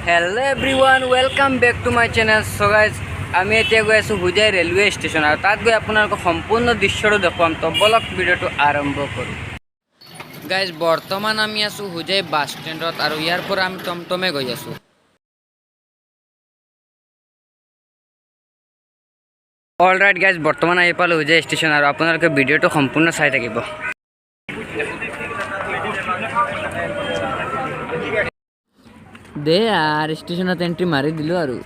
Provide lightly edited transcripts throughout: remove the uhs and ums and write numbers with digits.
Hello everyone, welcome back to my channel. So guys, আমি এতিয়া গৈ আছোঁ হুজাই ৰেলৱে ষ্টেচন আৰু তাত গৈ আপোনালোকক সম্পূৰ্ণ দৃশ্যটো দেখুৱাম। তো বলক ভিডিঅ'টো আৰম্ভ কৰোঁ। গাইজ বৰ্তমান আমি আছোঁ হুজাই বাছ ষ্টেণ্ডত আৰু ইয়াৰ পৰা আমি টমটমে গৈ আছোঁ। অল ৰাইট গাইজ, বৰ্তমান আহি পালোঁ হুজাই ষ্টেচন আৰু আপোনালোকে ভিডিঅ'টো সম্পূৰ্ণ চাই থাকিব। দে আর স্টেশনত এন্ট্রি মারি দিল আৰু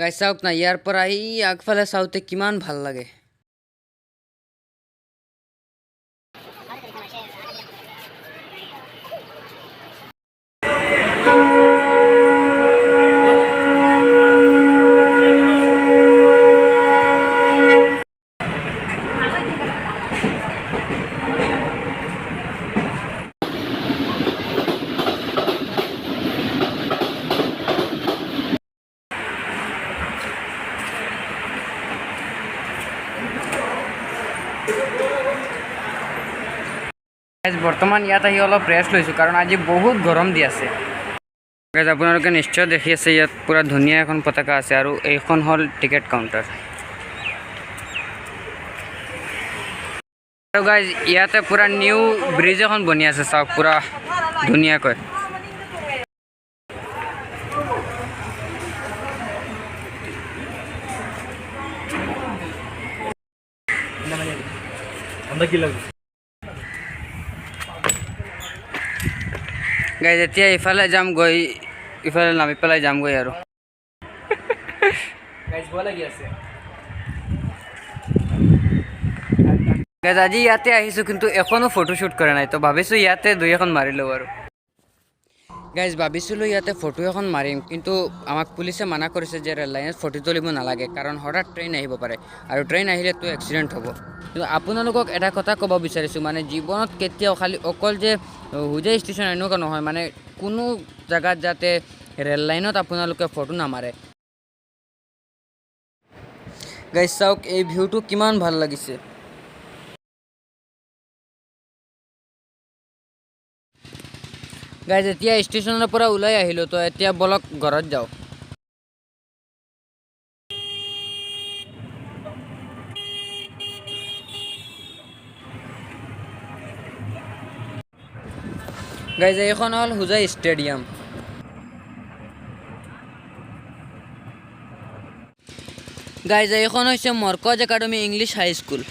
গাইজ চাওক না, ইয়াৰ পৰা আহি আগফালে চাওঁতে কিমান ভাল লাগে। বৰ্তমান ইয়াত আহি অলপ ৰেষ্ট লৈছোঁ কাৰণ আজি বহুত গৰম দি আছে। আপোনালোকে নিশ্চয় দেখি আছে ইয়াত পুৰা ধুনীয়া এখন পতাকা আছে আৰু এইখন হ'ল টিকেট কাউণ্টাৰ। আৰু গাইজ ইয়াতে পুৰা নিউ ব্ৰিজ এখন বনি আছে, চাওক পুৰা ধুনীয়াকৈ। গাইজ এতিয়া ইফালে যাম গৈ, ইফালে নামি পেলাই যামগৈ আৰু গাইজ আজি ইয়াতে আহিছোঁ কিন্তু এখনো ফটোশ্বুট কৰা নাই, তো ভাবিছোঁ ইয়াতে দুই এখন মাৰি লওঁ আৰু। গাইজ ভাবিছিলোঁ ইয়াতে ফটো এখন মাৰিম, কিন্তু আমাক পুলিচে মানা কৰিছে যে ৰেল লাইনত ফটো তুলিব নালাগে কাৰণ হঠাৎ ট্ৰেইন আহিব পাৰে আৰু ট্ৰেইন আহিলেতো এক্সিডেণ্ট হ'ব। কিন্তু আপোনালোকক এটা কথা ক'ব বিচাৰিছোঁ, মানে জীৱনত কেতিয়াও খালি অকল যে হুজাই ষ্টেচন এনেকুৱা নহয়, মানে কোনো জেগাত যাতে ৰেল লাইনত আপোনালোকে ফটো নামাৰে। গাইজ চাওক এই ভিউটো কিমান ভাল লাগিছে। গাইজ এতিয়া ষ্টেচনৰ পৰা ওলাই আহিলোঁ, তো এতিয়া বলক ঘৰত যাওঁ। গাইজ এইখন হ'ল হুজাই ষ্টেডিয়াম। গাইজ এইখন হৈছে মৰকজ একাডেমি ইংলিছ হাইস্কুল।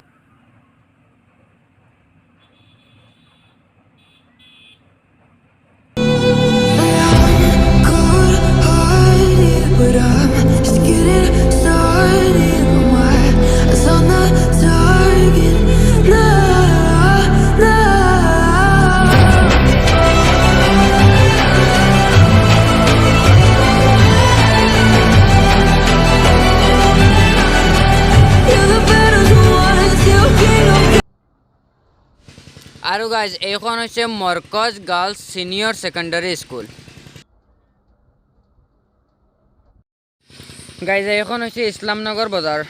আৰু গাইজ এইখন হৈছে Markaz girls senior secondary school. Guys এইখন হৈছে ইছলামনগৰ বজাৰ।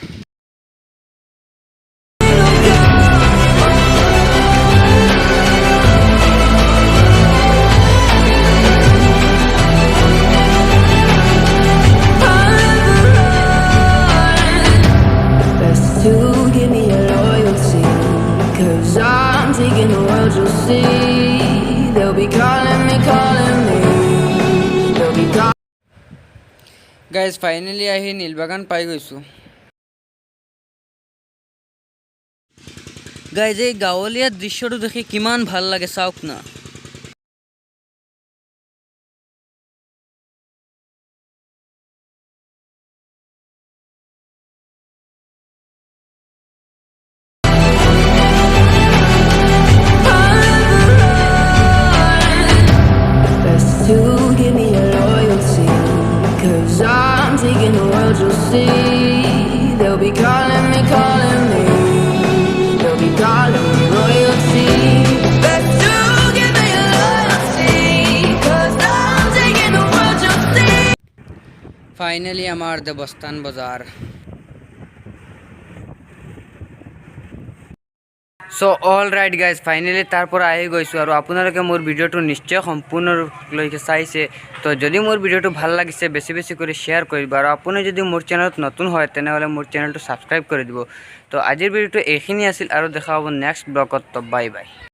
গাইজ ফাইনেলি আহি নীলবাগান পাই গৈছোঁ। গাইজ এই গাঁৱলীয়া দৃশ্যটো দেখি কিমান ভাল লাগে, চাওক না। calling me, calling me. They'll be calling me royalty. Best to give me loyalty, 'cause I'm taking the world, you'll see. Finally আমার দেবস্থান বাজার। So all right guys, finally তাৰ পৰা আহি গৈছোঁ আৰু আপোনালোকে মোৰ ভিডিঅ'টো নিশ্চয় সম্পূৰ্ণলৈকে চাইছে। তো যদি মোৰ ভিডিঅ'টো ভাল লাগিছে বেছি বেছি কৰি শ্বেয়াৰ কৰিব, আৰু আপুনি যদি মোৰ চেনেলত নতুন হয় তেনেহ'লে মোৰ চেনেলটো ছাবস্ক্ৰাইব কৰি দিব। তো আজিৰ ভিডিঅ'টো এইখিনি আছিল, আৰু দেখা হ'ব নেক্সট ব্লগত। তো বাই বাই।